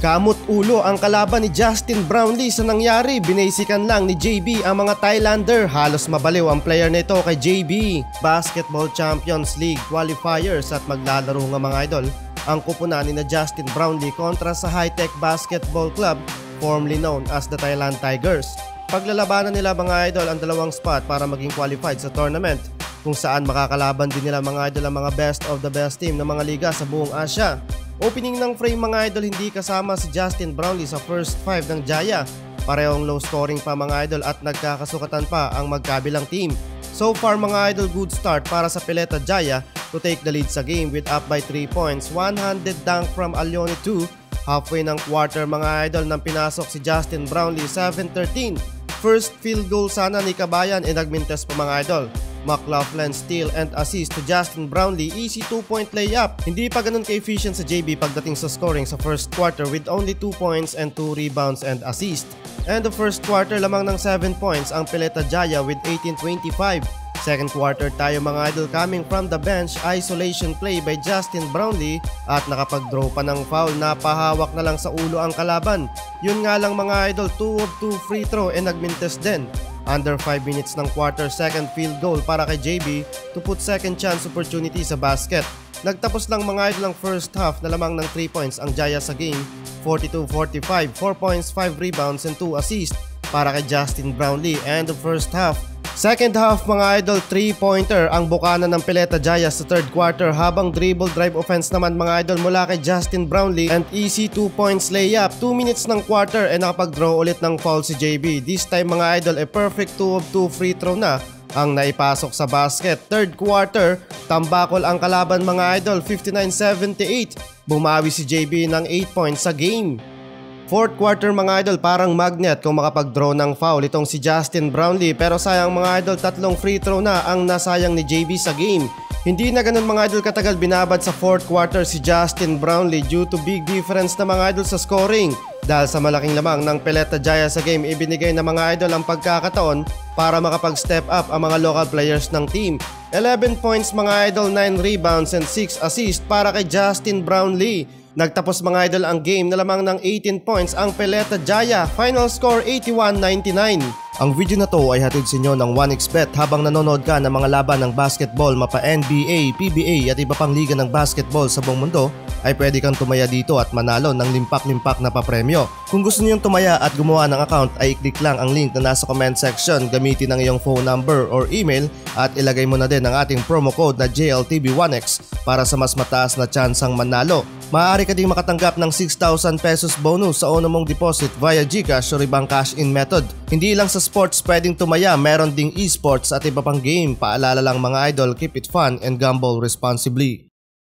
Kamot ulo ang kalaban ni Justin Brownlee sa nangyari. Binasikan lang ni JB ang mga Thailander. Halos mabaliw ang player nito kay JB. Basketball Champions League qualifiers at maglalaro nga mga idol ang kupunan ni na Justin Brownlee kontra sa High-Tech Basketball Club, formerly known as the Thailand Tigers. Paglalabanan nila mga idol ang dalawang spot para maging qualified sa tournament, kung saan makakalaban din nila mga idol ang mga best of the best team ng mga liga sa buong Asia. Opening ng frame mga idol, hindi kasama si Justin Brownlee sa first 5 ng Jaya. Parehong low scoring pa mga idol at nagkakasukatan pa ang magkabilang team. So far mga idol, good start para sa Pileta Jaya to take the lead sa game with up by 3 points. One-handed dunk from Alioni 2. Halfway ng quarter mga idol nang pinasok si Justin Brownlee, 7-13. First field goal sana ni Kabayan nagmintes pa mga idol. McLaughlin steal and assist to Justin Brownlee, easy 2-point layup. Hindi pa ganun ka-efficient sa JB pagdating sa scoring sa first quarter with only 2 points and 2 rebounds and assist. And the first quarter lamang ng 7 points ang Pileta Jaya with 18-25. Second quarter tayo mga idol, coming from the bench, isolation play by Justin Brownlee at nakapag-draw pa ng foul, napahawak na lang sa ulo ang kalaban. Yun nga lang mga idol, 2 of 2 free throw nagmintes din. Under 5 minutes ng quarter, second field goal para kay JB to put second chance opportunity sa basket. Nagtapos lang mga idol ang first half na lamang ng 3 points ang Jaya sa game, 42-45, 4 points, 5 rebounds and 2 assists para kay Justin Brownlee. And the first half. Second half mga idol, 3-pointer ang bukana ng Pileta Jaya sa third quarter, habang dribble drive offense naman mga idol mula kay Justin Brownlee and easy 2 points layup. 2 minutes ng quarter nakapag-draw ulit ng foul si JB. This time mga idol, a perfect 2 of 2 free throw na ang naipasok sa basket. Third quarter, tambakol ang kalaban mga idol, 59-78. Bumawi si JB ng 8 points sa game. Fourth quarter mga idol, parang magnet kung makapag-draw ng foul itong si Justin Brownlee, pero sayang mga idol, 3 free throw na ang nasayang ni JB sa game. Hindi na ganun mga idol katagal binabad sa fourth quarter si Justin Brownlee due to big difference na mga idol sa scoring. Dahil sa malaking lamang ng Pileta Jaya sa game, ibinigay na mga idol ang pagkakataon para makapag-step up ang mga local players ng team. 11 points mga idol, 9 rebounds and 6 assists para kay Justin Brownlee. Nagtapos mga idol ang game na lamang ng 18 points ang Pileta Jaya. Final score 81-99. Ang video na to ay hatid sa inyo ng 1xBet. Habang nanonood ka ng mga laban ng basketball mapa NBA, PBA at iba pang liga ng basketball sa buong mundo, ay pwede kang tumaya dito at manalo ng limpak-limpak na papremyo. Kung gusto niyong tumaya at gumawa ng account, ay i-click lang ang link na nasa comment section. Gamitin ang iyong phone number or email at ilagay mo na din ang ating promo code na JLTV1X para sa mas mataas na tsansang manalo. Maaari ka ding makatanggap ng 6,000 pesos bonus sa una mong deposit via GCash o ibang cash-in method. Hindi lang sa sports pwedeng tumaya, meron ding esports at iba pang game. Paalala lang mga idol, keep it fun and gamble responsibly.